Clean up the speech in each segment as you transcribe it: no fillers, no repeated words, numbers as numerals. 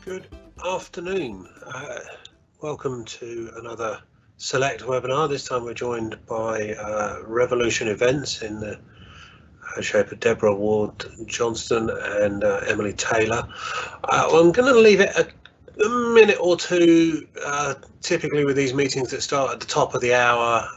Good afternoon. Welcome to another Select webinar. This time we're joined by Revolution Events in the shape of Deborah Ward-Johnstone and Emily Taylor. I'm going to leave it a minute or two. Typically with these meetings that start at the top of the hour,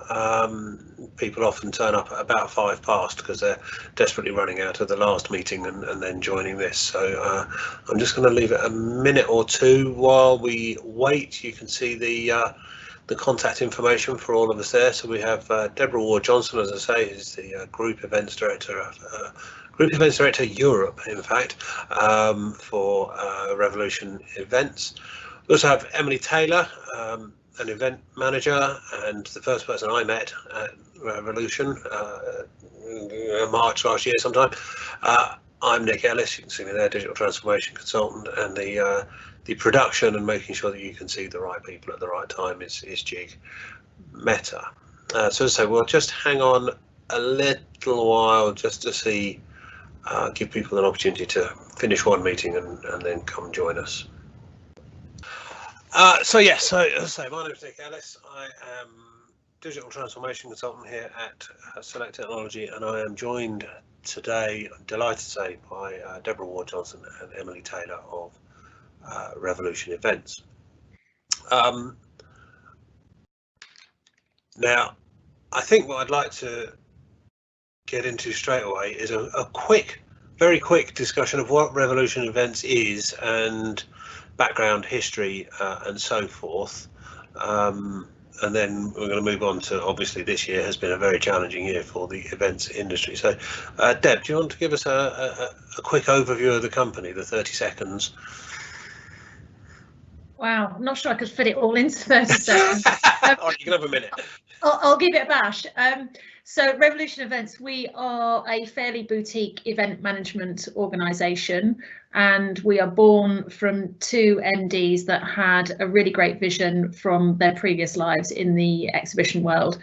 people often turn up at about 5 past because they're desperately running out of the last meeting and then joining this. So I'm just going to leave it a minute or two while we wait. You can see the contact information for all of us there. So we have Deborah Ward-Johnstone, as I say, is the Group Events Director Europe, in fact, for Revolution Events. We also have Emily Taylor, an event manager and the first person I met at Revolution in March last year sometime. I'm Nick Ellis, you can see me there, digital transformation consultant, and the production and making sure that you can see the right people at the right time is Jig Meta. So as I say, we'll just hang on a little while just to see, give people an opportunity to finish one meeting and then come join us. So as I say, my name is Nick Ellis. I am digital transformation consultant here at Select Technology, and I am joined today, I'm delighted to say, by Deborah Ward-Johnstone and Emily Taylor of Revolution Events. Now, I think what I'd like to get into straight away is a very quick discussion of what Revolution Events is and background, history, and so forth. And then we're going to move on to, obviously this year has been a very challenging year for the events industry. So Deb, do you want to give us a quick overview of the company, the 30 seconds? Wow, I'm not sure I could fit it all into 30 seconds. All right, you can have a minute. I'll give it a bash. So Revolution Events, we are a fairly boutique event management organisation, and we are born from two MDs that had a really great vision from their previous lives in the exhibition world.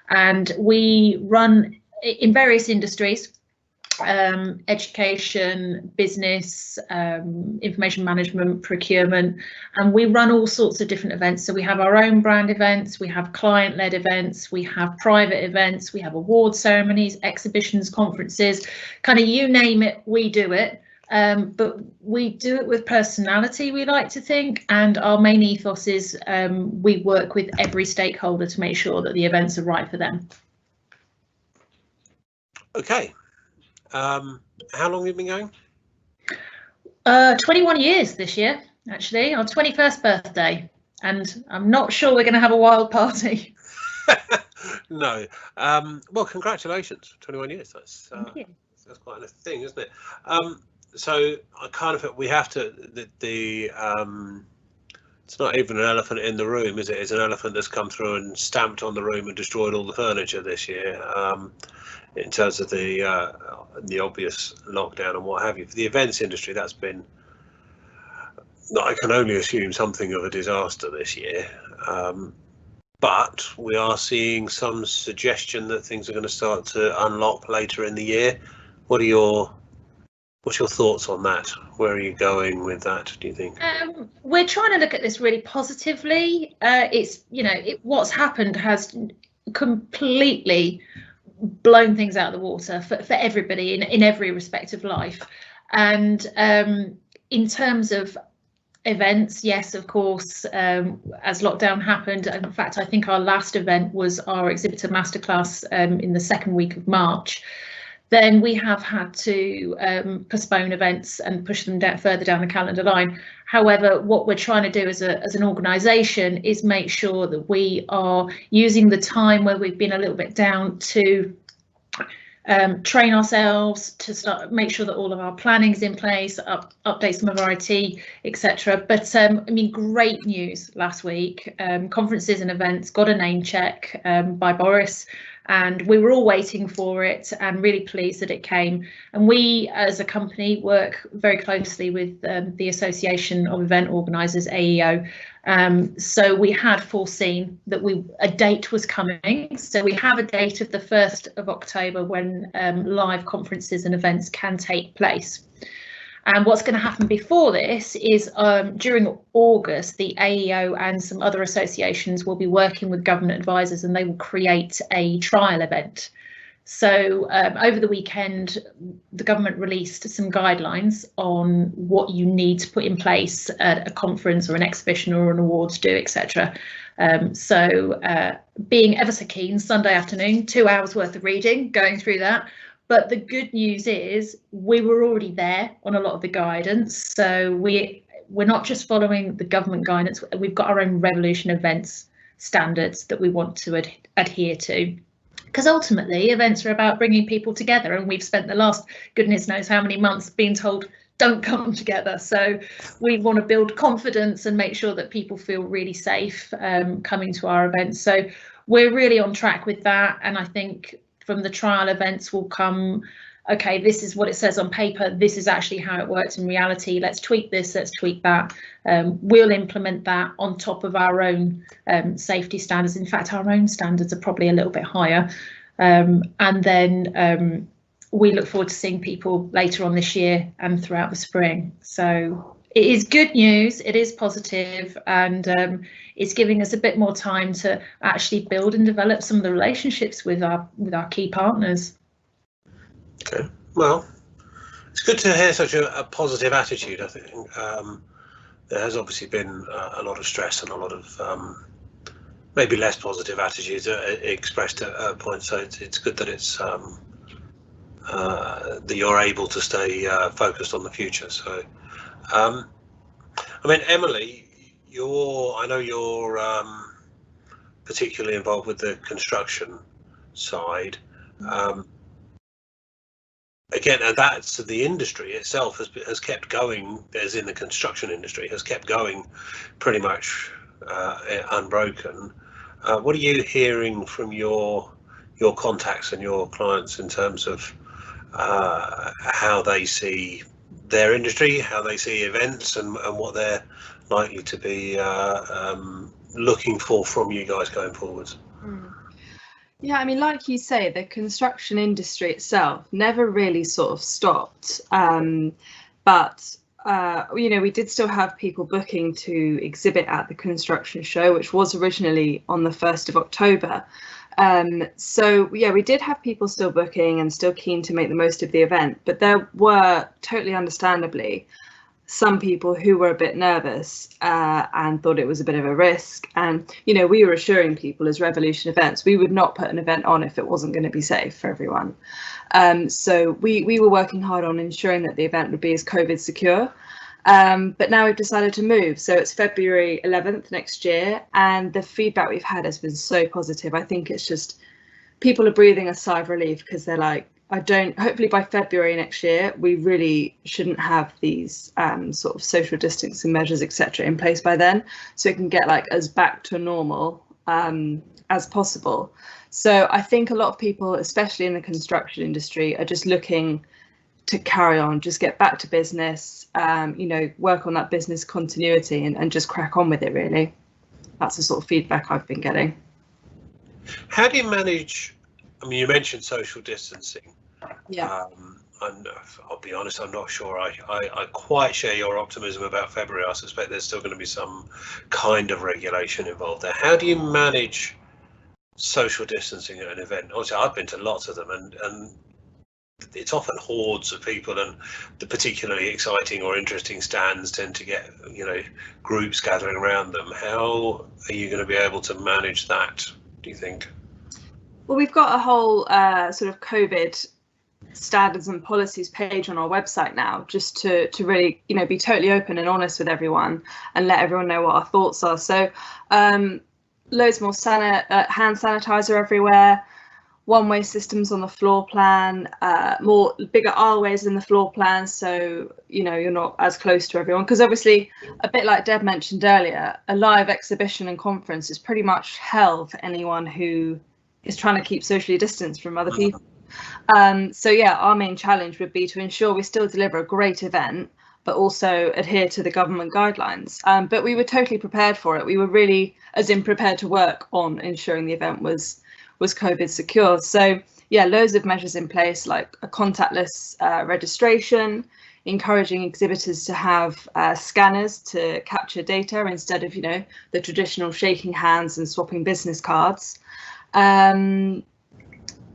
And we run in various industries, education, business, information management, procurement, and we run all sorts of different events. So we have our own brand events, we have client-led events, we have private events, we have award ceremonies, exhibitions, conferences, kind of you name it, we do it. But we do it with personality, we like to think, and our main ethos is we work with every stakeholder to make sure that the events are right for them. Okay. How long have you been going? 21 years this year, actually, our 21st birthday, and I'm not sure we're going to have a wild party. No. Well, congratulations, 21 years. That's quite a thing, isn't it? So I kind of, we have to, it's not even an elephant in the room, is it? It's an elephant that's come through and stamped on the room and destroyed all the furniture this year. In terms of the obvious lockdown and what have you. For the events industry, that's been, I can only assume, something of a disaster this year. But we are seeing some suggestion that things are going to start to unlock later in the year. What's your thoughts on that? Where are you going with that, do you think? We're trying to look at this really positively. It's, what's happened has completely blown things out of the water for everybody in every respect of life. And in terms of events, yes, of course, as lockdown happened, in fact, I think our last event was our exhibitor masterclass in the second week of March. Then we have had to postpone events and push them further down the calendar line. However, what we're trying to do as an organisation is make sure that we are using the time where we've been a little bit down to train ourselves, to make sure that all of our planning is in place, update some of our IT, etc. But I mean, great news last week. Conferences and events got a name check by Boris, and we were all waiting for it and really pleased that it came. And we as a company work very closely with the Association of Event Organisers, AEO. So we had foreseen that a date was coming. So we have a date of the 1st of October when live conferences and events can take place. And what's going to happen before this is during August, the AEO and some other associations will be working with government advisors, and they will create a trial event. So over the weekend, the government released some guidelines on what you need to put in place at a conference or an exhibition or an awards do, etc. So being ever so keen, Sunday afternoon, 2 hours worth of reading, going through that. But the good news is we were already there on a lot of the guidance. So we're not just following the government guidance, we've got our own Revolution events standards that we want to adhere to. Because ultimately events are about bringing people together, and we've spent the last goodness knows how many months being told don't come together. So we want to build confidence and make sure that people feel really safe coming to our events. So we're really on track with that, and I think from the trial events will come, okay, this is what it says on paper, this is actually how it works in reality, let's tweak this, let's tweak that. We'll implement that on top of our own safety standards. In fact, our own standards are probably a little bit higher. And then we look forward to seeing people later on this year and throughout the spring. So it is good news, it is positive, and it's giving us a bit more time to actually build and develop some of the relationships with our key partners. Okay, well, it's good to hear such a positive attitude. I think there has obviously been a lot of stress and a lot of maybe less positive attitudes expressed at points. So it's good that it's that you're able to stay focused on the future. So, I mean, Emily, I know you're particularly involved with the construction side. Again, and that's the industry itself has kept going, as in the construction industry, has kept going pretty much unbroken. What are you hearing from your contacts and your clients in terms of how they see their industry, how they see events, and what they're likely to be looking for from you guys going forwards? Yeah, I mean, like you say, the construction industry itself never really sort of stopped. But you know, we did still have people booking to exhibit at the construction show, which was originally on the 1st of October. So yeah, we did have people still booking and still keen to make the most of the event, but there were totally understandably some people who were a bit nervous and thought it was a bit of a risk. And, you know, we were assuring people as Revolution Events, we would not put an event on if it wasn't going to be safe for everyone. So we were working hard on ensuring that the event would be as COVID secure. But now we've decided to move. So it's February 11th next year. And the feedback we've had has been so positive. I think it's just people are breathing a sigh of relief because they're like, hopefully by February next year, we really shouldn't have these sort of social distancing measures, etc. in place by then, so it can get like as back to normal as possible. So I think a lot of people, especially in the construction industry, are just looking to carry on, just get back to business, you know, work on that business continuity and just crack on with it, really. That's the sort of feedback I've been getting. How do you manage, I mean, you mentioned social distancing. Yeah. I'll be honest, I'm not sure I quite share your optimism about February. I suspect there's still going to be some kind of regulation involved there. How do you manage social distancing at an event? Obviously, I've been to lots of them, and it's often hordes of people, and the particularly exciting or interesting stands tend to get, you know, groups gathering around them. How are you going to be able to manage that, do you think? Well, we've got a whole sort of COVID standards and policies page on our website now, just to really, you know, be totally open and honest with everyone and let everyone know what our thoughts are. So loads more hand sanitizer everywhere, one-way systems on the floor plan, bigger aisleways in the floor plan, so you know you're not as close to everyone, because obviously, a bit like Deb mentioned earlier, a live exhibition and conference is pretty much hell for anyone who is trying to keep socially distanced from other people. So yeah, our main challenge would be to ensure we still deliver a great event, but also adhere to the government guidelines. But we were totally prepared for it. We were really, as in prepared to work on ensuring the event was COVID secure. So yeah, loads of measures in place, like a contactless registration. encouraging exhibitors to have scanners to capture data instead of, the traditional shaking hands and swapping business cards.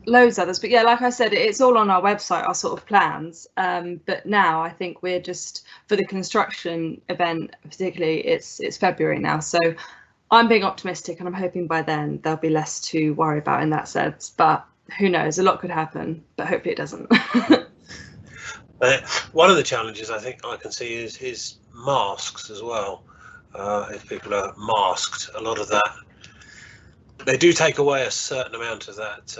Loads others, but yeah, like I said, it's all on our website, our sort of plans. But now I think we're just, for the construction event particularly, it's February now, so I'm being optimistic and I'm hoping by then there'll be less to worry about in that sense. But who knows, a lot could happen, but hopefully it doesn't. One of the challenges I think I can see is masks as well. If people are masked, a lot of that, they do take away a certain amount of that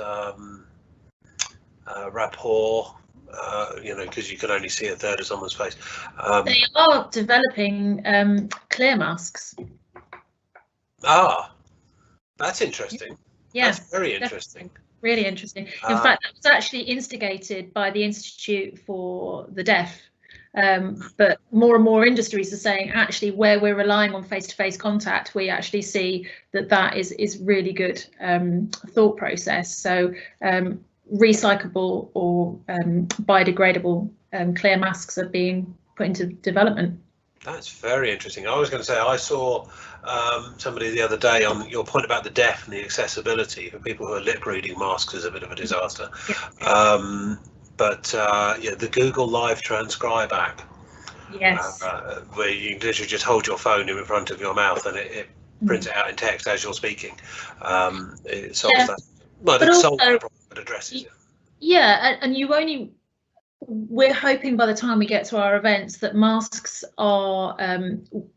rapport, because you can only see a third of someone's face. They are developing clear masks. Ah, that's interesting. Yes, that's very interesting. Really interesting. In fact, that was actually instigated by the Institute for the Deaf. But more and more industries are saying, actually, where we're relying on face-to-face contact, we actually see that is really good thought process. So recyclable or biodegradable clear masks are being put into development. That's very interesting. I was going to say, I saw somebody the other day on your point about the deaf and the accessibility for people who are lip reading. Masks is a bit of a disaster. Yeah. The Google Live Transcribe app. Yes. Where you can literally just hold your phone in front of your mouth and it prints it out in text as you're speaking. It solves that. Well, it solves that problem, but addresses it. Yeah, and we're hoping by the time we get to our events that masks are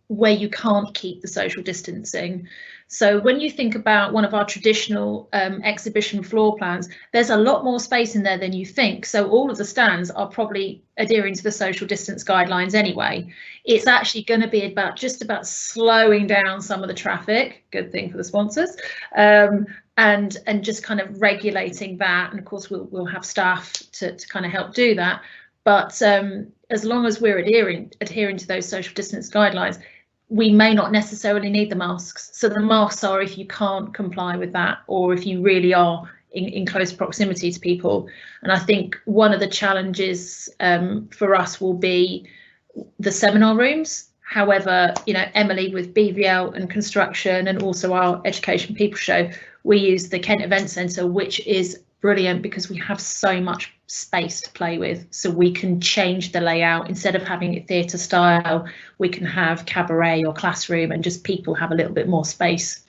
where you can't keep the social distancing. So when you think about one of our traditional exhibition floor plans, there's a lot more space in there than you think. So all of the stands are probably adhering to the social distance guidelines anyway. It's actually going to be about slowing down some of the traffic. Good thing for the sponsors. And just kind of regulating that, and of course we'll have staff to kind of help do that. But as long as we're adhering to those social distance guidelines, we may not necessarily need the masks. So the masks are if you can't comply with that, or if you really are in close proximity to people. And I think one of the challenges for us will be the seminar rooms. However, Emily with BVL and construction, and also our Education People Show, we use the Kent Event Centre, which is brilliant because we have so much space to play with. So we can change the layout. Instead of having it theatre style, we can have cabaret or classroom, and just people have a little bit more space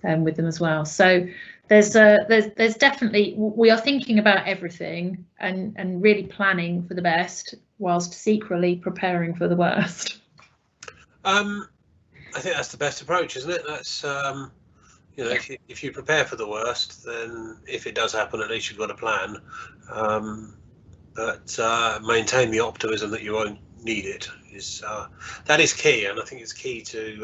with them as well. So there's definitely, we are thinking about everything and really planning for the best whilst secretly preparing for the worst. I think that's the best approach, isn't it? That's if you prepare for the worst, then if it does happen, at least you've got a plan. But maintain the optimism that you won't need it that is key, and I think it's key to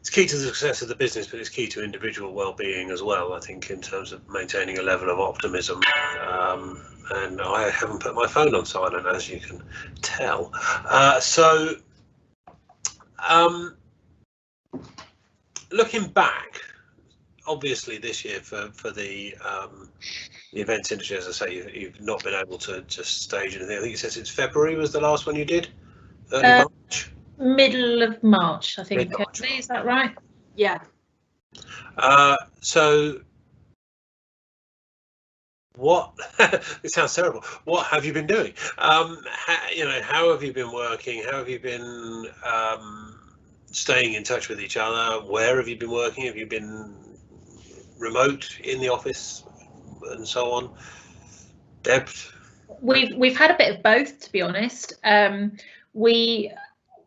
the success of the business, but it's key to individual well-being as well. I think in terms of maintaining a level of optimism. And I haven't put my phone on silent, as you can tell. Looking back, obviously this year for the events industry, as I say, you've not been able to stage anything. I think it says it's February was the last one you did. Early March. Middle of March, I think. Mid-March. Is that right? Yeah. So what? It sounds terrible. What have you been doing? How have you been working? How have you been staying in touch with each other? Where have you been working? Have you been remote in the office and so on? Deb? We've had a bit of both, to be honest. We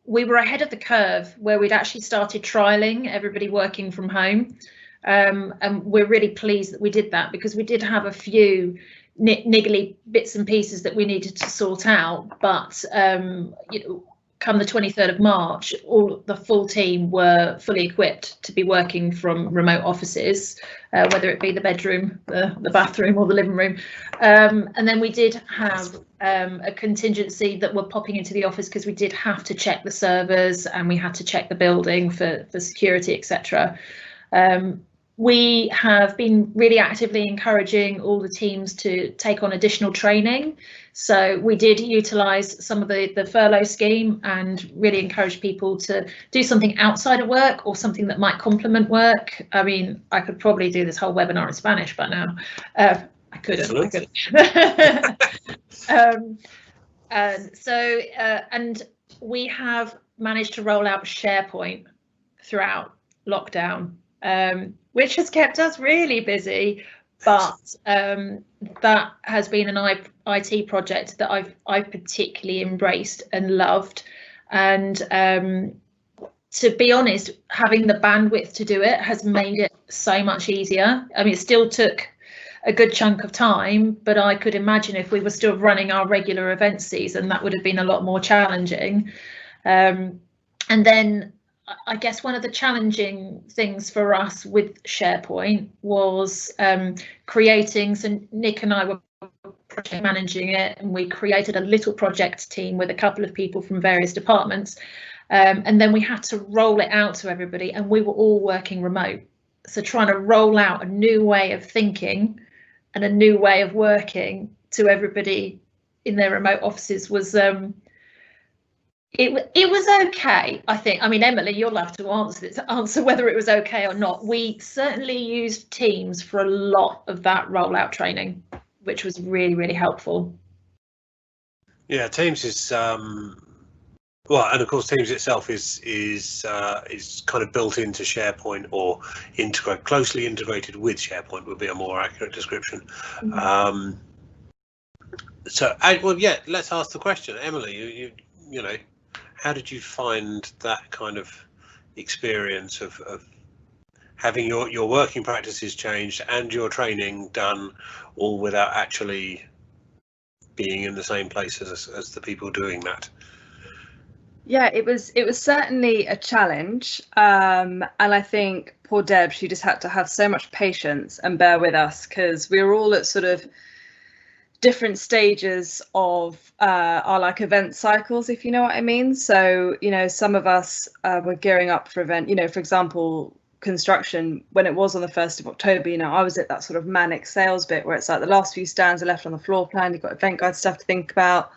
were ahead of the curve where we'd actually started trialing everybody working from home. And we're really pleased that we did that, because we did have a few niggly bits and pieces that we needed to sort out. But come the 23rd of March, the full team were fully equipped to be working from remote offices, whether it be the bedroom, the bathroom, or the living room. And then we did have a contingency that were popping into the office because we did have to check the servers and we had to check the building for security, etc. We have been really actively encouraging all the teams to take on additional training. So we did utilise some of the furlough scheme and really encourage people to do something outside of work or something that might complement work. I mean, I could probably do this whole webinar in Spanish by now. I couldn't. And we have managed to roll out SharePoint throughout lockdown, which has kept us really busy, but that has been an IT project that I've particularly embraced and loved. And to be honest, having the bandwidth to do it has made it so much easier. I mean, it still took a good chunk of time, but I could imagine if we were still running our regular event season, that would have been a lot more challenging. And then I guess one of the challenging things for us with SharePoint was creating, so Nick and I were project managing it, and we created a little project team with a couple of people from various departments, and then we had to roll it out to everybody, and we were all working remote. So trying to roll out a new way of thinking and a new way of working to everybody in their remote offices was it was okay, I think. I mean, Emily, you'll have to answer whether it was okay or not. We certainly used Teams for a lot of that rollout training, which was really, really helpful. Yeah, Teams is well, and of course Teams itself is kind of built into SharePoint, or closely integrated with SharePoint would be a more accurate description. Mm-hmm. Well, yeah, let's ask the question, Emily. You know, how did you find that kind of experience of having your working practices changed and your training done, all without actually being in the same place as the people doing that? Yeah, it was certainly a challenge, and I think poor Deb, she just had to have so much patience and bear with us, because we were all at sort of different stages of our like event cycles, if you know what I mean. So, you know, some of us were gearing up for event, you know, for example, construction, when it was on the 1st of October, you know, I was at that sort of manic sales bit where it's like the last few stands are left on the floor plan, you've got event guide stuff to think about.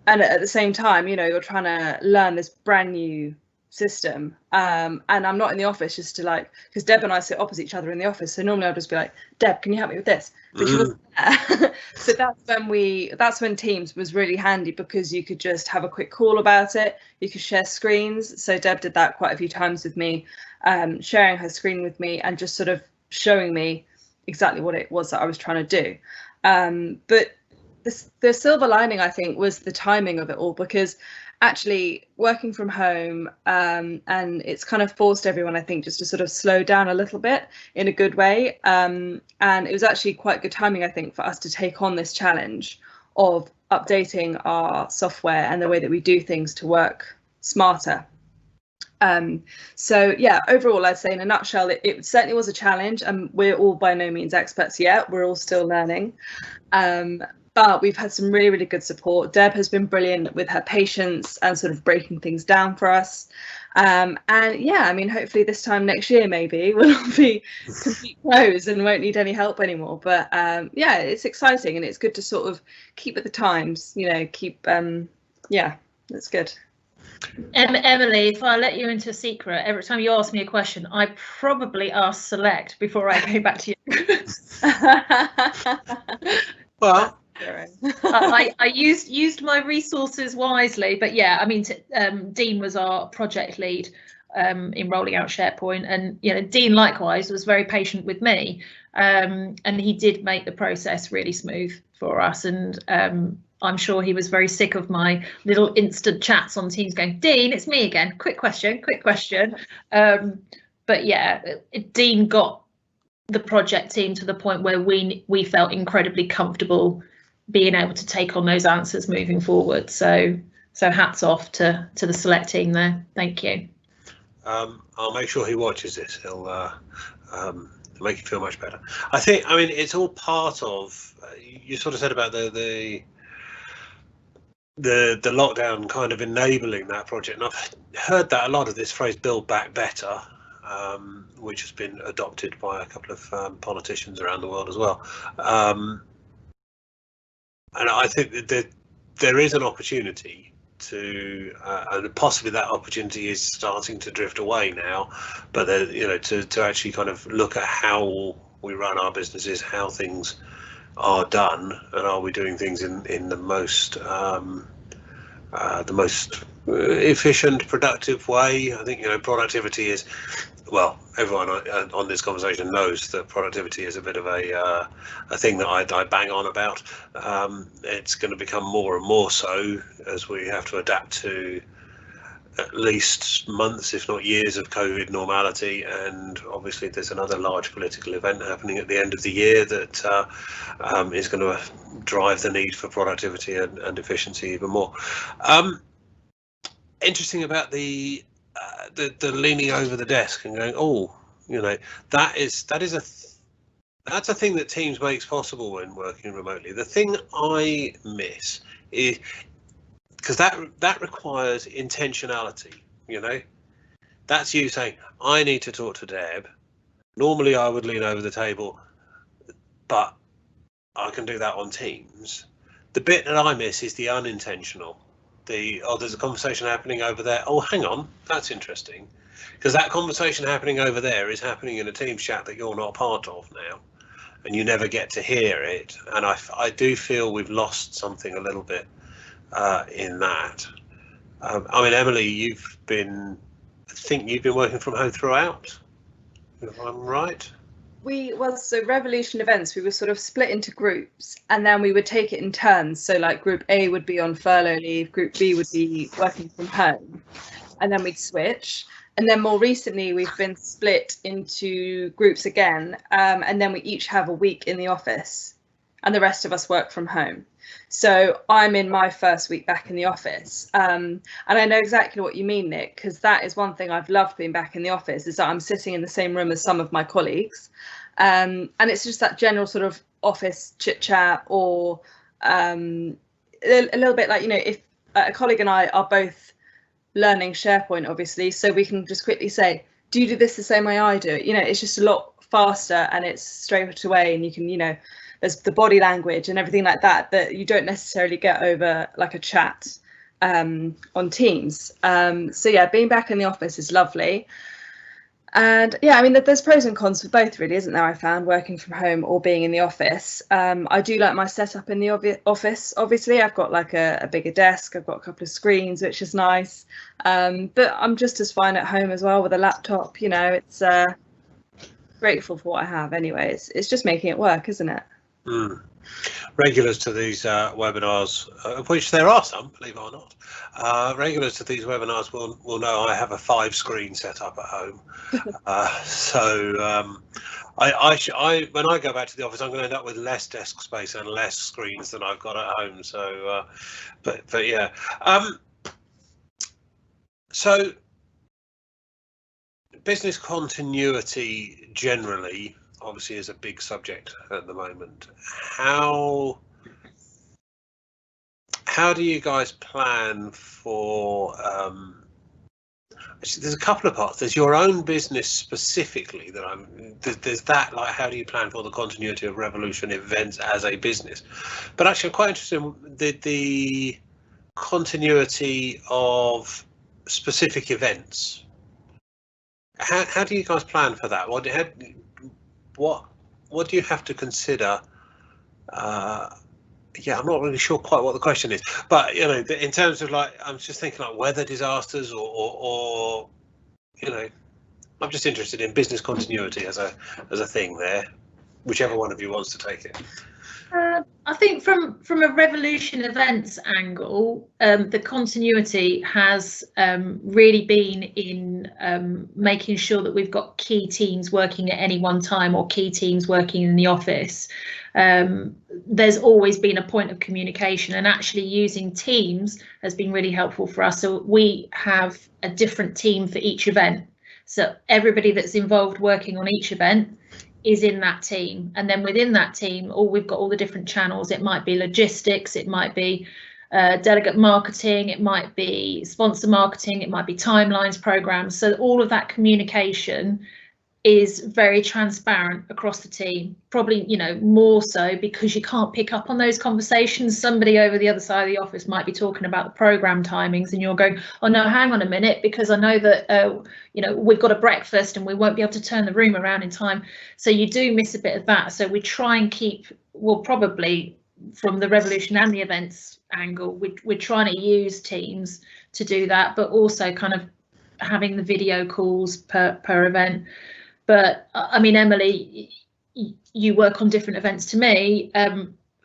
And at the same time, you know, you're trying to learn this brand new system. And I'm not in the office just to like, because Deb and I sit opposite each other in the office. So normally I'll just be like, Deb, can you help me with this? But she wasn't there. So that's when Teams was really handy, because you could just have a quick call about it. You could share screens. So Deb did that quite a few times with me, sharing her screen with me and just sort of showing me exactly what it was that I was trying to do. But the silver lining, I think, was the timing of it all, because actually working from home, and it's kind of forced everyone, I think, just to sort of slow down a little bit in a good way. And it was actually quite good timing, I think, for us to take on this challenge of updating our software and the way that we do things to work smarter. So yeah, overall, I'd say in a nutshell, it certainly was a challenge, and we're all by no means experts yet. We're all still learning. But we've had some really, really good support. Deb has been brilliant with her patience and sort of breaking things down for us. And yeah, I mean, hopefully this time next year, maybe we'll all be complete pros and won't need any help anymore. But yeah, it's exciting, and it's good to sort of keep at the times, you know, yeah, that's good. Emily, if I let you into a secret, every time you ask me a question, I probably ask Select before I go back to you. Well, I used my resources wisely, but yeah, I mean, Dean was our project lead in rolling out SharePoint, and you know, Dean likewise was very patient with me, and he did make the process really smooth for us. And I'm sure he was very sick of my little instant chats on Teams going, Dean, it's me again, quick question. But yeah, Dean got the project team to the point where we felt incredibly comfortable being able to take on those answers moving forward. So hats off to the Select team there. Thank you. I'll make sure he watches this. He'll make you feel much better. I mean, it's all part of, you sort of said about the lockdown kind of enabling that project, and I've heard that a lot of this phrase, build back better. which has been adopted by a couple of politicians around the world as well. And I think that there is an opportunity to, and possibly that opportunity is starting to drift away now, but to actually kind of look at how we run our businesses, how things are done, and are we doing things in the most efficient, productive way. I think productivity is, well, everyone on this conversation knows that productivity is a bit of a thing that I bang on about. It's going to become more and more so as we have to adapt to at least months, if not years, of COVID normality, and obviously there's another large political event happening at the end of the year that is going to drive the need for productivity and efficiency even more. Interesting about the leaning over the desk and going, oh, that's a thing that Teams makes possible when working remotely. The thing I miss is, because that requires intentionality. That's you saying, I need to talk to Deb. Normally I would lean over the table, but I can do that on Teams. The bit that I miss is the unintentional. There's a conversation happening over there. Oh, hang on, that's interesting, because that conversation happening over there is happening in a Teams chat that you're not part of now, and you never get to hear it. And I do feel we've lost something a little bit in that. I mean, Emily, I think you've been working from home throughout, if I'm right. So Revolution events, we were sort of split into groups, and then we would take it in turns. So like group A would be on furlough leave, group B would be working from home, and then we'd switch. And then more recently, we've been split into groups again, and then we each have a week in the office, and the rest of us work from home. So I'm in my first week back in the office, and I know exactly what you mean, Nick, because that is one thing I've loved being back in the office, is that I'm sitting in the same room as some of my colleagues, and it's just that general sort of office chit chat, or a little bit like, if a colleague and I are both learning SharePoint, obviously, so we can just quickly say, do you do this the same way I do it? It's just a lot faster, and it's straight away, and you can, there's the body language and everything like that you don't necessarily get over like a chat on Teams. So yeah, being back in the office is lovely. And yeah, I mean, there's pros and cons for both, really, isn't there? I found, working from home or being in the office. I do like my setup in the office. Obviously, I've got like a bigger desk. I've got a couple of screens, which is nice. But I'm just as fine at home as well with a laptop. It's grateful for what I have anyway. It's just making it work, isn't it? Regulars to these webinars, of which there are some, believe it or not, regulars to these webinars will know I have a 5-screen setup at home. So when I go back to the office, I'm going to end up with less desk space and less screens than I've got at home. So, but yeah. So business continuity generally, obviously, is a big subject at the moment. How do you guys plan for, actually, there's a couple of parts. There's your own business specifically there's that, like, how do you plan for the continuity of Revolution events as a business? But actually, I'm quite interested in the continuity of specific events. How do you guys plan for that? What do you have to consider? Yeah, I'm not really sure quite what the question is, but in terms of, like, I'm just thinking like weather disasters or I'm just interested in business continuity as a thing there, whichever one of you wants to take it. I think from a Revolution events angle, the continuity has really been in making sure that we've got key teams working at any one time, or key teams working in the office. There's always been a point of communication, and actually using Teams has been really helpful for us. So we have a different team for each event. So everybody that's involved working on each event is in that team, and then within that team, we've got all the different channels. It might be logistics, it might be delegate marketing, it might be sponsor marketing, it might be timelines, programs. So all of that communication is very transparent across the team, probably, you know, more so because you can't pick up on those conversations. Somebody over the other side of the office might be talking about the program timings and you're going, oh no, hang on a minute, because I know that you know, we've got a breakfast and we won't be able to turn the room around in time. So you do miss a bit of that. So we try and keep, well, probably from the Revolution and the events angle, we're trying to use Teams to do that, but also kind of having the video calls per event. But I mean, Emily, you work on different events to me.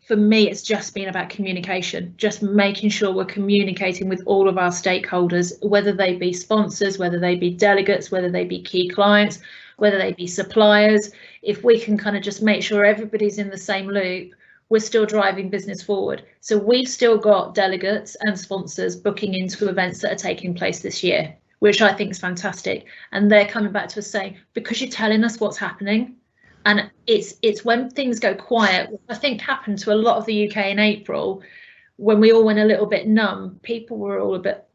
For me, it's just been about communication, just making sure we're communicating with all of our stakeholders, whether they be sponsors, whether they be delegates, whether they be key clients, whether they be suppliers. If we can kind of just make sure everybody's in the same loop, we're still driving business forward. So we've still got delegates and sponsors booking into events that are taking place this year, which I think is fantastic. And they're coming back to us saying, because you're telling us what's happening. And it's when things go quiet, I think happened to a lot of the UK in April, when we all went a little bit numb, people were all a bit,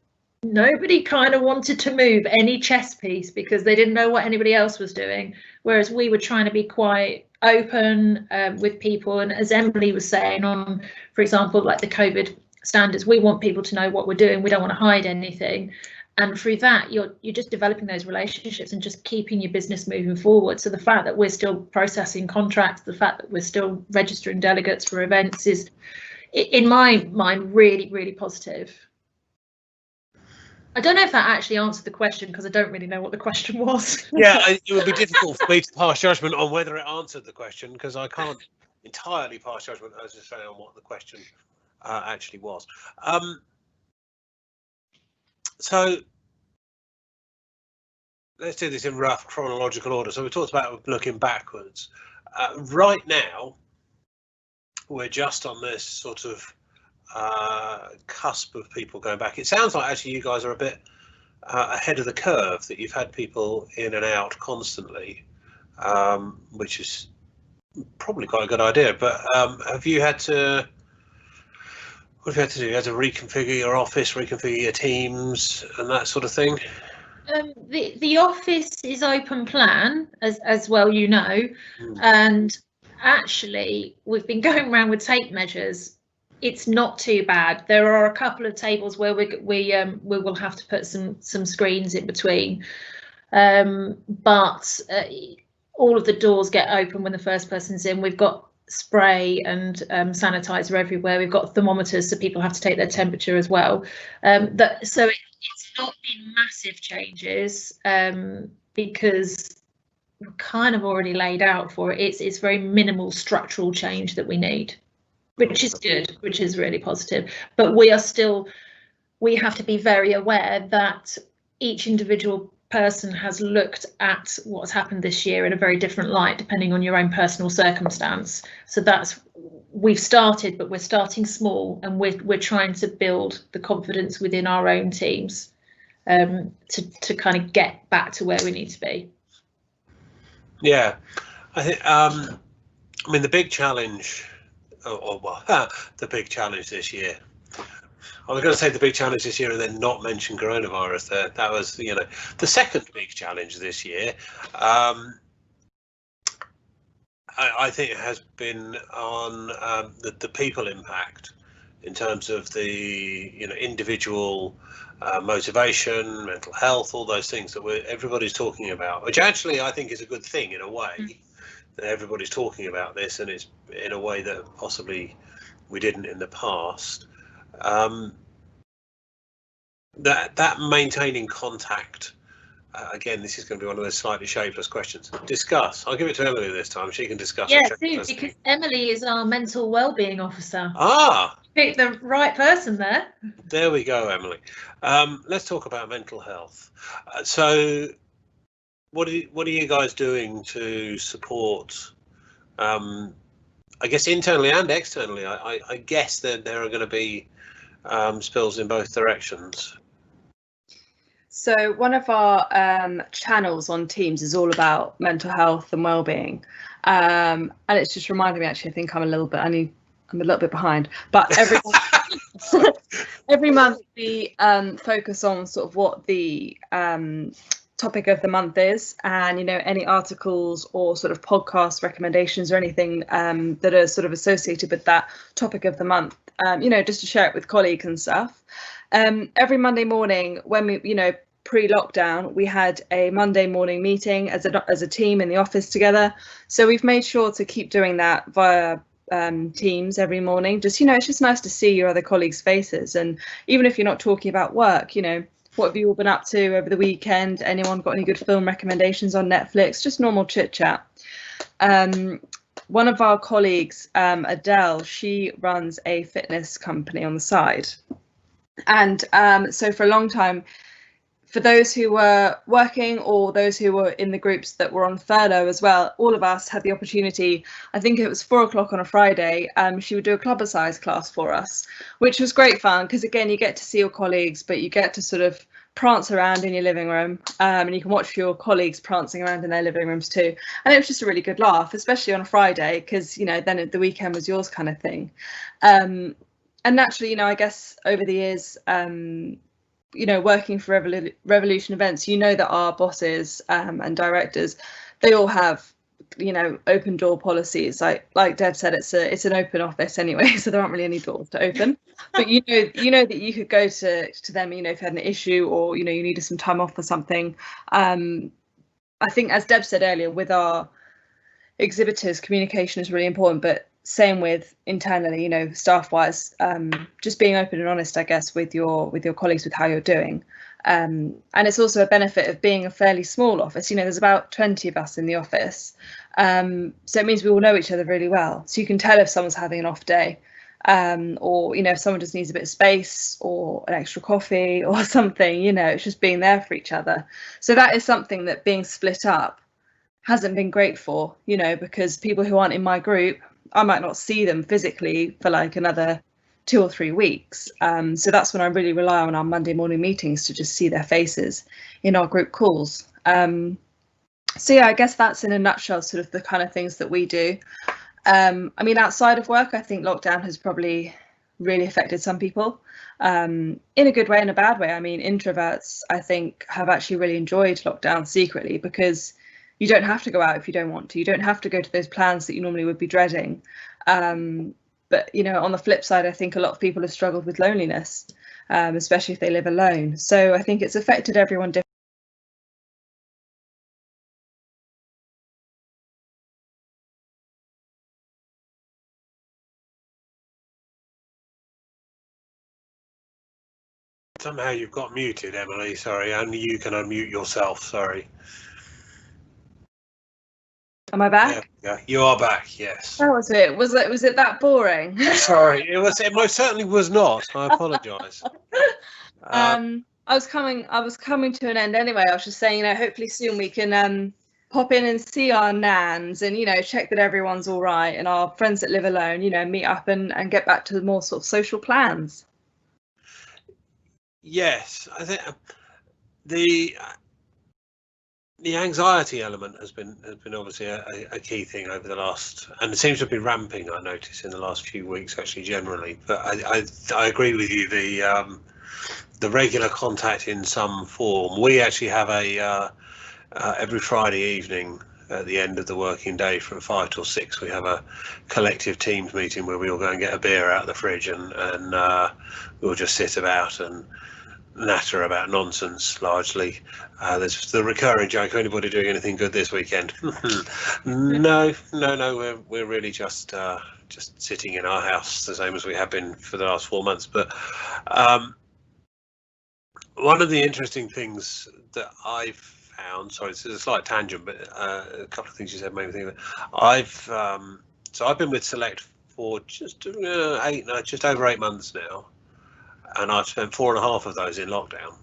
nobody kind of wanted to move any chess piece because they didn't know what anybody else was doing. Whereas we were trying to be quite open with people. And as Emily was saying on, for example, like the COVID standards, we want people to know what we're doing. We don't want to hide anything. And through that, you're just developing those relationships and just keeping your business moving forward. So the fact that we're still processing contracts, the fact that we're still registering delegates for events is, in my mind, really, really positive. I don't know if that actually answered the question, because I don't really know what the question was. Yeah, it would be difficult for me to pass judgment on whether it answered the question, because I can't entirely pass judgment, as I say, on what the question actually was. So let's do this in rough chronological order. So we talked about looking backwards. Right now, we're just on this sort of cusp of people going back. It sounds like actually you guys are a bit ahead of the curve, that you've had people in and out constantly, which is probably quite a good idea. But have you had to, what have you had to do? You had to reconfigure your office, reconfigure your teams and that sort of thing? The office is open plan, as well, you know, and actually we've been going around with tape measures. It's not too bad. There are a couple of tables where we will have to put some screens in between, but all of the doors get open when the first person's in. We've got spray and sanitizer everywhere. We've got thermometers, so people have to take their temperature as well. So it's not been massive changes, because we're kind of already laid out for it. It's very minimal structural change that we need, which is good, which is really positive. But we have to be very aware that each individual person has looked at what's happened this year in a very different light, depending on your own personal circumstance. So we've started, but we're starting small, and we're trying to build the confidence within our own teams to kind of get back to where we need to be. Yeah, I think I mean the big challenge, the big challenge this year. I was going to say the big challenge this year and then not mention coronavirus there. That was, you know, the second big challenge this year. I think it has been on the people impact in terms of the, you know, individual motivation, mental health, all those things that everybody's talking about, which actually I think is a good thing in a way, that everybody's talking about this, and it's in a way that possibly we didn't in the past. That maintaining contact, again, this is going to be one of those slightly shapeless questions. Discuss. I'll give it to Emily this time. She can discuss. Yeah, too, because Emily is our mental wellbeing officer. Ah, picked the right person there. There we go, Emily. Let's talk about mental health. So, what are you guys doing to support? I guess internally and externally. I guess that there are going to be spills in both directions. So one of our channels on Teams is all about mental health and well-being, and it's just reminding me. Actually, I think I'm a little bit behind. But Every month we focus on sort of what the topic of the month is, and any articles or sort of podcast recommendations or anything that are sort of associated with that topic of the month, just to share it with colleagues and stuff. Every Monday morning when we pre-lockdown, we had a Monday morning meeting as a team in the office together, so we've made sure to keep doing that via Teams every morning. Just it's just nice to see your other colleagues' faces, and even if you're not talking about work, what have you all been up to over the weekend? Anyone got any good film recommendations on Netflix? Just normal chit chat. One of our colleagues, Adele, she runs a fitness company on the side, and so for a long time, for those who were working or those who were in the groups that were on furlough as well, all of us had the opportunity. I think it was 4 o'clock on a Friday. She would do a clubber-size class for us, which was great fun because, again, you get to see your colleagues, but you get to sort of prance around in your living room, and you can watch your colleagues prancing around in their living rooms too. And it was just a really good laugh, especially on a Friday, because then the weekend was yours kind of thing. And naturally, I guess over the years, working for Revolution Events, that our bosses and directors, they all have open door policies. Like Deb said, it's an open office anyway, so there aren't really any doors to open. But that you could go to them, if you had an issue or you needed some time off or something. I think, as Deb said earlier, with our exhibitors, communication is really important, but same with internally, staff wise, just being open and honest, I guess, with your colleagues with how you're doing. And it's also a benefit of being a fairly small office. There's about 20 of us in the office, so it means we all know each other really well, so you can tell if someone's having an off day, or if someone just needs a bit of space or an extra coffee or something. It's just being there for each other. So that is something that being split up hasn't been great for, because people who aren't in my group, I might not see them physically for like another 2 or 3 weeks. So that's when I really rely on our Monday morning meetings to just see their faces in our group calls. So yeah, I guess that's in a nutshell sort of the kind of things that we do. Outside of work, I think lockdown has probably really affected some people, in a good way and a bad way. Introverts, I think, have actually really enjoyed lockdown secretly, because you don't have to go out if you don't want to. You don't have to go to those plans that you normally would be dreading. But on the flip side, I think a lot of people have struggled with loneliness, especially if they live alone. So I think it's affected everyone differently. Somehow you've got muted, Emily. Sorry, only you can unmute yourself. Sorry. Am I back? Yeah, you are back. Yes. How was it? Was it that boring? Sorry, it most certainly was not. I apologise. I was coming to an end anyway. I was just saying, hopefully soon we can pop in and see our nans and check that everyone's all right, and our friends that live alone, meet up and get back to the more sort of social plans. Yes, I think the anxiety element has been obviously a key thing over the last, and it seems to be ramping, I notice, in the last few weeks actually generally. But I agree with you, the regular contact in some form. We actually have every Friday evening at the end of the working day from 5 till 6 we have a collective teams meeting where we all go and get a beer out of the fridge and we'll just sit about and natter about nonsense largely. There's the recurring joke: anybody doing anything good this weekend? No, we're really just sitting in our house, the same as we have been for the last 4 months. But one of the interesting things that I've found, sorry, this is a slight tangent, but a couple of things you said made me think of it. I've been with Select for just over 8 months now, and I've spent 4.5 of those in lockdown.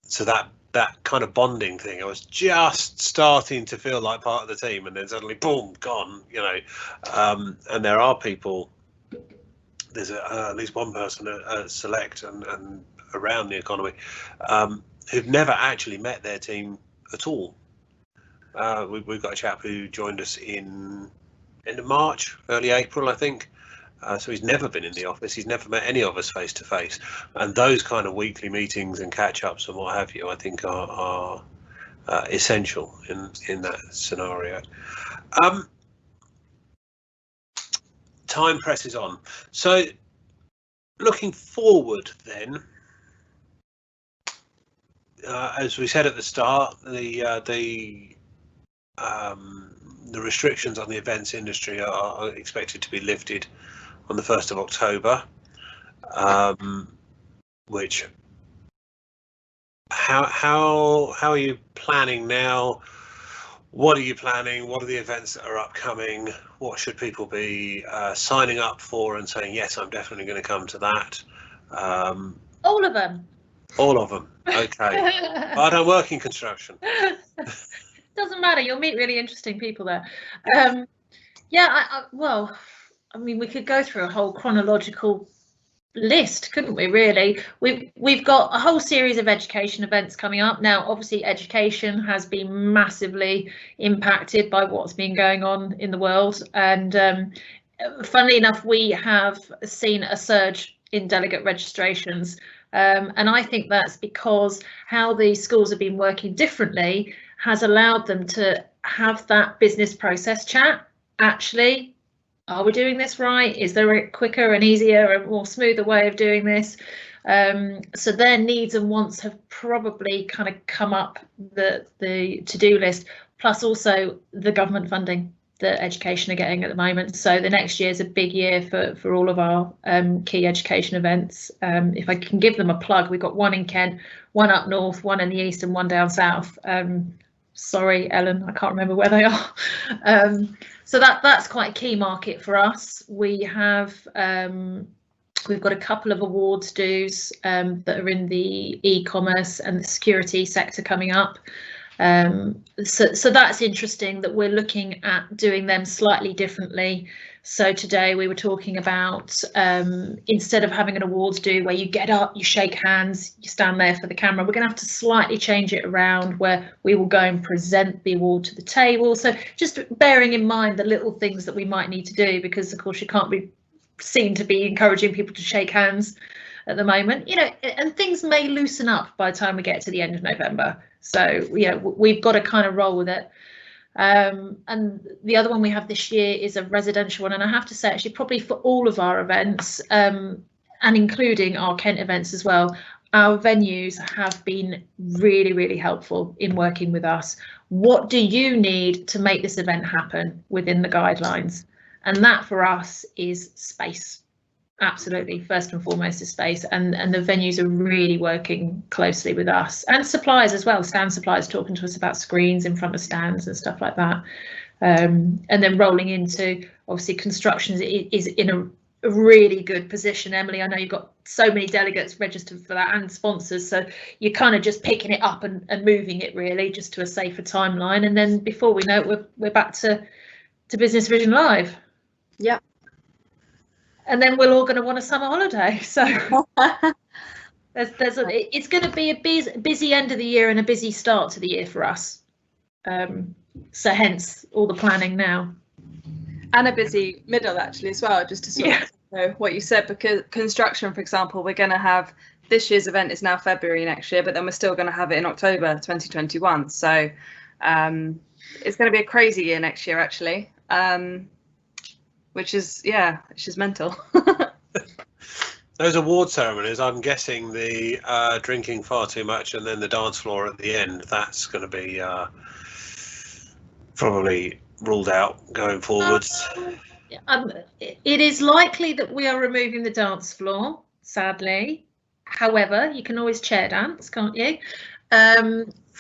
So that kind of bonding thing, I was just starting to feel like part of the team, and then suddenly, boom, gone. And there are people. There's at least one person at Select and around the economy who've never actually met their team at all. We've got a chap who joined us in end of March, early April, I think. So he's never been in the office. He's never met any of us face to face. And those kind of weekly meetings and catch-ups and what have you, I think are essential in that scenario. Time presses on. So looking forward then, as we said at the start, the restrictions on the events industry are expected to be lifted on the 1st of October, which how are you planning now? What are you planning? What are the events that are upcoming? What should people be signing up for and saying, yes, I'm definitely going to come to that? All of them. All of them. Okay. I don't work in construction. Doesn't matter. You'll meet really interesting people there. Yeah. Well, I mean, we could go through a whole chronological list, couldn't we? Really, we've got a whole series of education events coming up now. Obviously, education has been massively impacted by what's been going on in the world, and funnily enough, we have seen a surge in delegate registrations, and I think that's because how the schools have been working differently has allowed them to have that business process chat. Actually, are we doing this right? Is there a quicker and easier and more smoother way of doing this? So their needs and wants have probably kind of come up the to-do list, plus also the government funding that education are getting at the moment. So the next year is a big year for all of our key education events. If I can give them a plug, we've got one in Kent, one up north, one in the east and one down south. Sorry, Ellen, I can't remember where they are. So that's quite a key market for us. We have we've got a couple of awards dues that are in the e-commerce and the security sector coming up. So that's interesting that we're looking at doing them slightly differently. So today we were talking about instead of having an awards do where you get up, you shake hands, you stand there for the camera, we're going to have to slightly change it around where we will go and present the award to the table. So just bearing in mind the little things that we might need to do, because of course you can't be seen to be encouraging people to shake hands at the moment, you know, and things may loosen up by the time we get to the end of November. So yeah, we've got to kind of roll with it. And the other one we have this year is a residential one, and I have to say actually probably for all of our events and including our Kent events as well, our venues have been really helpful in working with us. What do you need to make this event happen within the guidelines? And that for us is space. Absolutely, first and foremost is space, and the venues are really working closely with us and suppliers as well. Stand suppliers talking to us about screens in front of stands and stuff like that, and then rolling into obviously construction is in a really good position. Emily, I know you've got so many delegates registered for that and sponsors, so you're kind of just picking it up and moving it really just to a safer timeline, and then before we know it we're back to Business Vision Live. Yeah. And then we're all going to want a summer holiday. So it's going to be a busy end of the year and a busy start to the year for us. So hence all the planning now. And a busy middle actually as well, just to sort of know what you said, because construction, for example, we're going to have this year's event is now February next year, but then we're still going to have it in October 2021. So it's going to be a crazy year next year actually. Which is mental. Those award ceremonies, I'm guessing the drinking far too much and then the dance floor at the end, that's going to be probably ruled out going forwards. It is likely that we are removing the dance floor, sadly. However, you can always chair dance, can't you?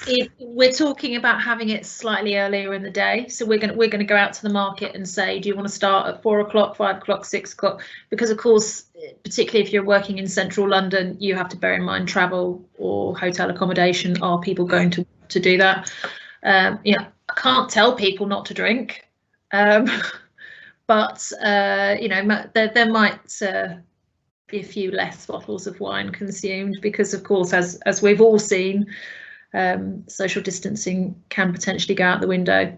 If we're talking about having it slightly earlier in the day, so we're going to go out to the market and say, do you want to start at 4 o'clock, 5 o'clock, 6 o'clock? Because of course, particularly if you're working in central London, you have to bear in mind travel or hotel accommodation. Are people going to do that? I can't tell people not to drink, but there might be a few less bottles of wine consumed because, of course, as we've all seen, social distancing can potentially go out the window,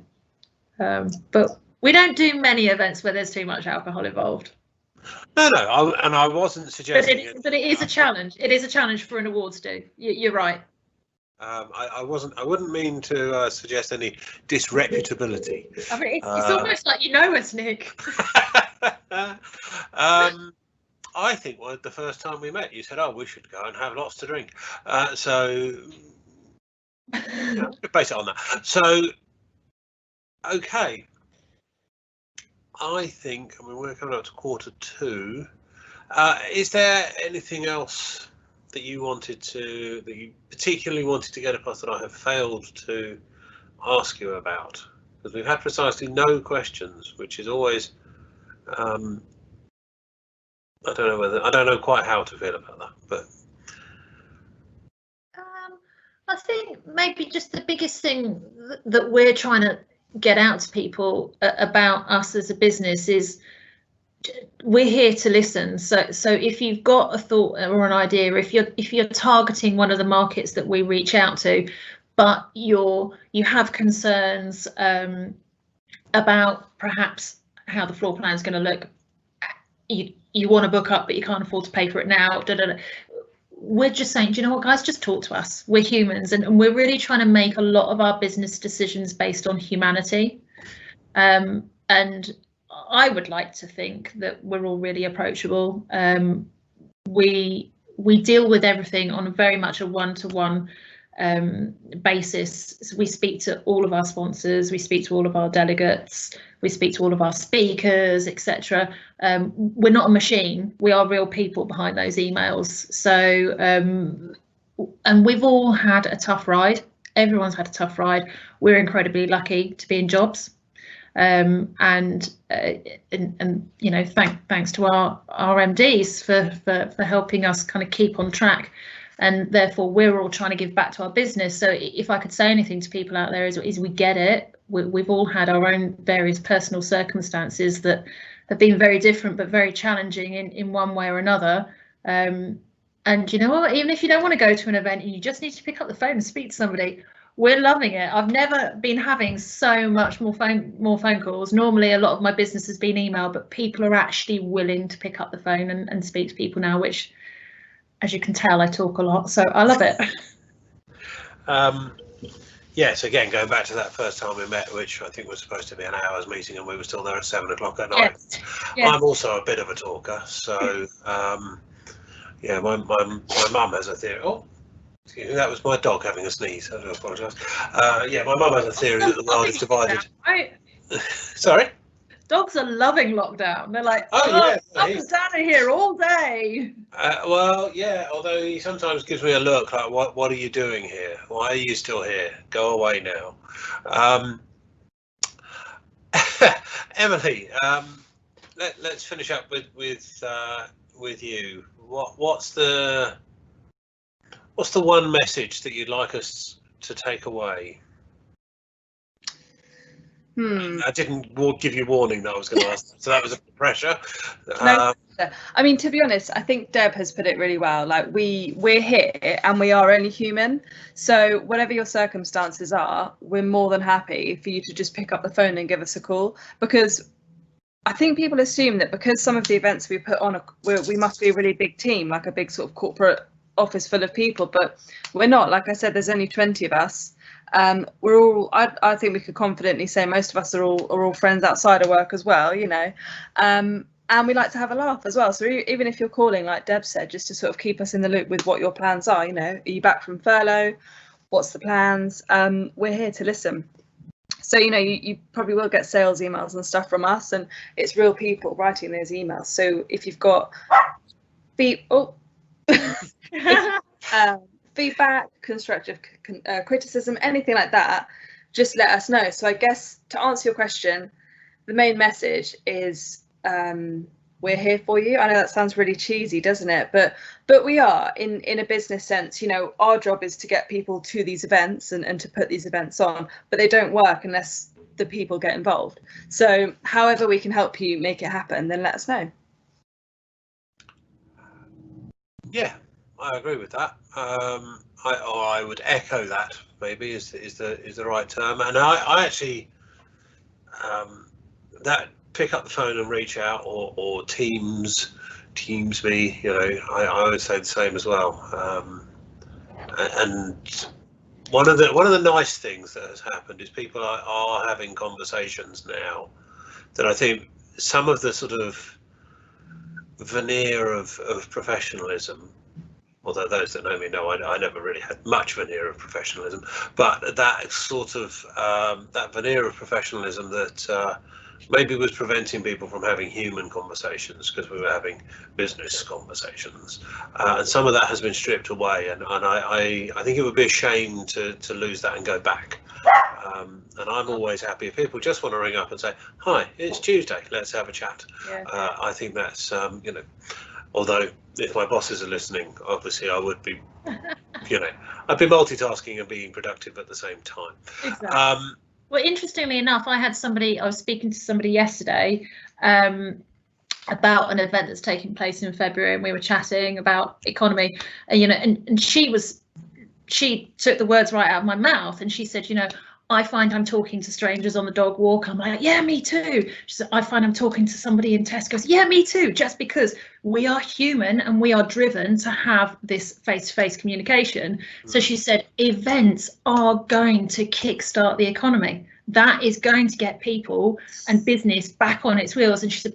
but we don't do many events where there's too much alcohol involved. No, and I wasn't suggesting but it is a challenge. It is a challenge for an awards do. You're right. I wouldn't mean to suggest any disreputability. I mean, it's almost like you know us, Nick. I think the first time we met, you said, "Oh, we should go and have lots to drink." So base it on that. So, okay. I think, I mean, we're coming up to 1:45. Is there anything else that you particularly wanted to get across that I have failed to ask you about? Because we've had precisely no questions, which is always, I don't know quite how to feel about that, but. I think maybe just the biggest thing that we're trying to get out to people about us as a business is we're here to listen. So if you've got a thought or an idea, if you're targeting one of the markets that we reach out to, but you have concerns about perhaps how the floor plan is going to look, you want to book up but you can't afford to pay for it now, we're just saying, do you know what, guys, just talk to us. We're humans, and we're really trying to make a lot of our business decisions based on humanity. And I would like to think that we're all really approachable. We deal with everything on very much a one-to-one basis. So we speak to all of our sponsors, we speak to all of our delegates, we speak to all of our speakers, etc. We're not a machine, we are real people behind those emails. So and we've all had a tough ride. Everyone's had a tough ride. We're incredibly lucky to be in jobs. And you know, thanks to our MDs for helping us kind of keep on track, and therefore we're all trying to give back to our business. So if I could say anything to people out there is we get it. We've all had our own various personal circumstances that have been very different but very challenging in one way or another. And you know what, even if you don't want to go to an event and you just need to pick up the phone and speak to somebody, we're loving it. I've never been having so much more phone calls. Normally a lot of my business has been email, but people are actually willing to pick up the phone and speak to people now, which, as you can tell, I talk a lot, so I love it. Yes, again, going back to that first time we met, which I think was supposed to be an hour's meeting, and we were still there at 7 o'clock at night. Yes. I'm also a bit of a talker, so yeah, my mum has a theory. Oh, excuse me, that was my dog having a sneeze. I do apologise. Yeah, my mum has a theory that the world is divided. Right? Sorry? Dogs are loving lockdown. They're like, oh yeah, up and down in here all day. Well, yeah, although he sometimes gives me a look like, what are you doing here? Why are you still here? Go away now. Emily, let's finish up with you. What's the one message that you'd like us to take away? I didn't give you warning that I was going to ask, so that was a pressure. No, I mean, to be honest, I think Deb has put it really well. Like we're here and we are only human. So whatever your circumstances are, we're more than happy for you to just pick up the phone and give us a call, because I think people assume that because some of the events we put on, we must be a really big team, like a big sort of corporate office full of people, but we're not. Like I said, there's only 20 of us. We're all, I think we could confidently say most of us are all friends outside of work as well, you know, and we like to have a laugh as well. So even if you're calling, like Deb said, just to sort of keep us in the loop with what your plans are, you know, are you back from furlough? What's the plans? We're here to listen. So, you know, you probably will get sales emails and stuff from us, and it's real people writing those emails. So if you've got feedback, constructive criticism, anything like that, just let us know. So I guess to answer your question, the main message is we're here for you. I know that sounds really cheesy, doesn't it? But we are, in a business sense. You know, our job is to get people to these events and to put these events on, but they don't work unless the people get involved. So however we can help you make it happen, then let us know. Yeah, I agree with that. I would echo that. Maybe is the right term. And I actually that pick up the phone and reach out, or Teams me. You know, I would say the same as well. And one of the nice things that has happened is people are having conversations now that I think some of the sort of veneer of professionalism, although those that know me know I never really had much veneer of professionalism, but that sort of that veneer of professionalism that maybe was preventing people from having human conversations because we were having business conversations, and some of that has been stripped away, and I think it would be a shame to lose that and go back. And I'm always happy if people just want to ring up and say, hi, it's Tuesday, let's have a chat. Yeah. I think that's, you know, although if my bosses are listening, obviously I would be, you know, I'd be multitasking and being productive at the same time. Exactly. Well, interestingly enough, I was speaking to somebody yesterday about an event that's taking place in February, and we were chatting about economy, you know, and she took the words right out of my mouth, and she said, you know, I find I'm talking to strangers on the dog walk. I'm like, yeah, me too. She said, I find I'm talking to somebody in Tesco's. Yeah, me too. Just because we are human and we are driven to have this face-to-face communication. So she said, events are going to kickstart the economy. That is going to get people and business back on its wheels. And she said,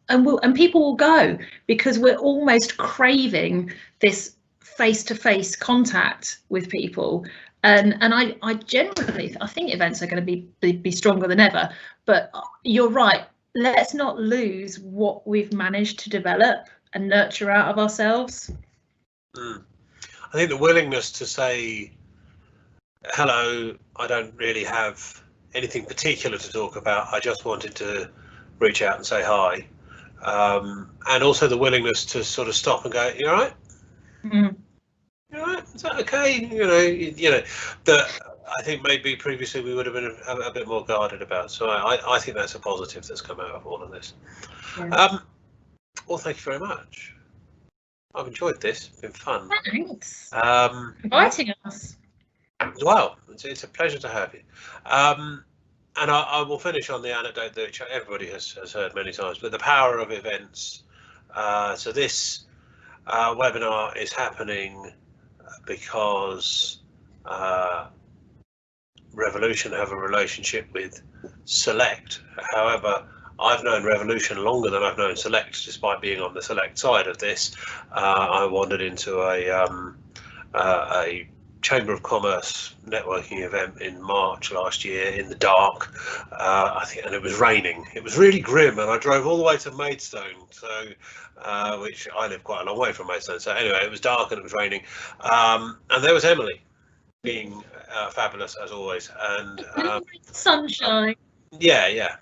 and people will go, because we're almost craving this face-to-face contact with people. And I generally, I think events are going to be stronger than ever. But you're right. Let's not lose what we've managed to develop and nurture out of ourselves. I think the willingness to say, hello, I don't really have anything particular to talk about. I just wanted to reach out and say hi. And also the willingness to sort of stop and go, you all right? Mm. You all right? Is that okay? You know, that I think maybe previously we would have been a bit more guarded about. So I think that's a positive that's come out of all of this. Yeah. Well, thank you very much. I've enjoyed this. It's been fun. Thanks. Inviting us. Well, it's a pleasure to have you. And I will finish on the anecdote that everybody has heard many times, but the power of events. So this webinar is happening because Revolution have a relationship with Select. However, I've known Revolution longer than I've known Select, despite being on the Select side of this. I wandered into a Chamber of Commerce networking event in March last year in the dark, I think, and it was raining. It was really grim, and I drove all the way to Maidstone, so which I live quite a long way from Maidstone. So anyway, it was dark and it was raining, and there was Emily, being fabulous as always, and sunshine. Yeah.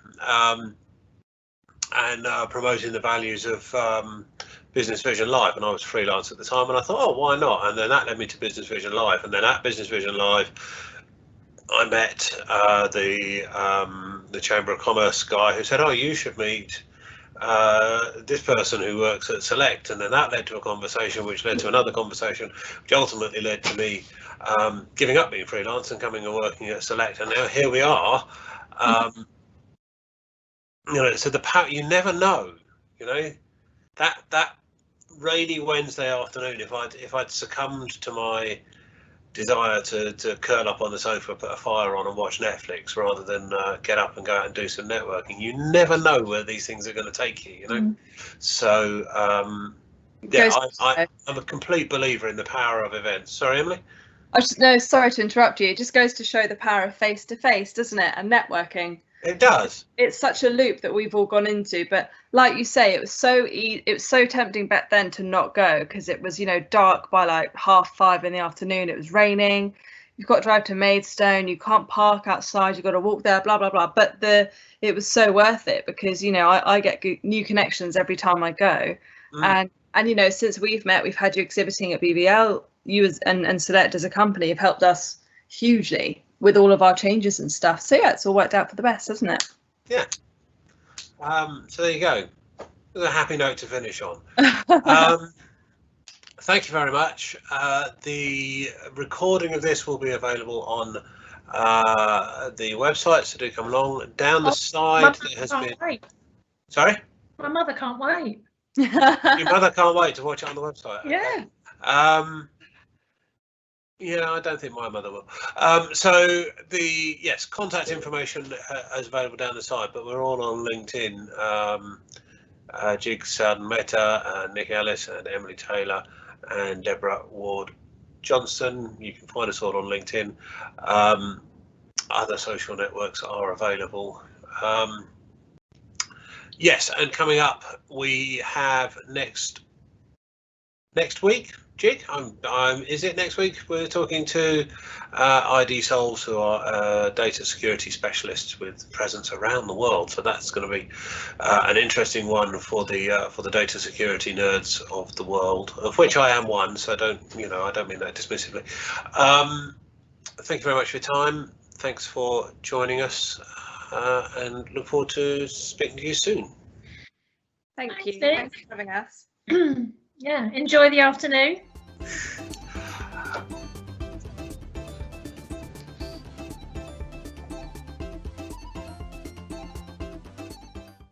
And promoting the values of Business Vision Live, and I was freelance at the time, and I thought, oh, why not? And then that led me to Business Vision Live, and then at Business Vision Live, I met the Chamber of Commerce guy who said, oh, you should meet this person who works at Select, and then that led to a conversation, which led to another conversation, which ultimately led to me giving up being freelance and coming and working at Select, and now here we are. You know, so the power, you never know, you know, that rainy Wednesday afternoon, if I'd succumbed to my desire to curl up on the sofa, put a fire on and watch Netflix rather than get up and go out and do some networking, you never know where these things are going to take you, you know. So yeah, I'm a complete believer in the power of events. Sorry, Emily? Sorry to interrupt you. It just goes to show the power of face-to-face, doesn't it, and networking. It does. It's such a loop that we've all gone into, but like you say, it was so tempting back then to not go, because it was, you know, dark by like 5:30 in the afternoon. It was raining. You've got to drive to Maidstone. You can't park outside. You've got to walk there. Blah blah blah. But it was so worth it, because, you know, I get new connections every time I go, and you know, since we've met, we've had you exhibiting at BBL. You and Select as a company have helped us hugely with all of our changes and stuff. So yeah, it's all worked out for the best, hasn't it? Yeah. So there you go. There's a happy note to finish on. Thank you very much. The recording of this will be available on the website, so do come along. Down the side there has been. Sorry? My mother can't wait. Your mother can't wait to watch it on the website. Okay. Yeah. Yeah, I don't think my mother will. So yes, contact information is available down the side, but we're all on LinkedIn. Jig Southern Meta, Nick Ellis and Emily Taylor and Deborah Ward-Johnstone. You can find us all on LinkedIn. Other social networks are available. Yes, and coming up, we have next week, Jig. Is it next week? We're talking to ID Solves, who are data security specialists with presence around the world. So that's going to be an interesting one for the data security nerds of the world, of which I am one. So I don't mean that dismissively. Thank you very much for your time. Thanks for joining us, and look forward to speaking to you soon. Thank you. Nick. Thanks for having us. Yeah, enjoy the afternoon.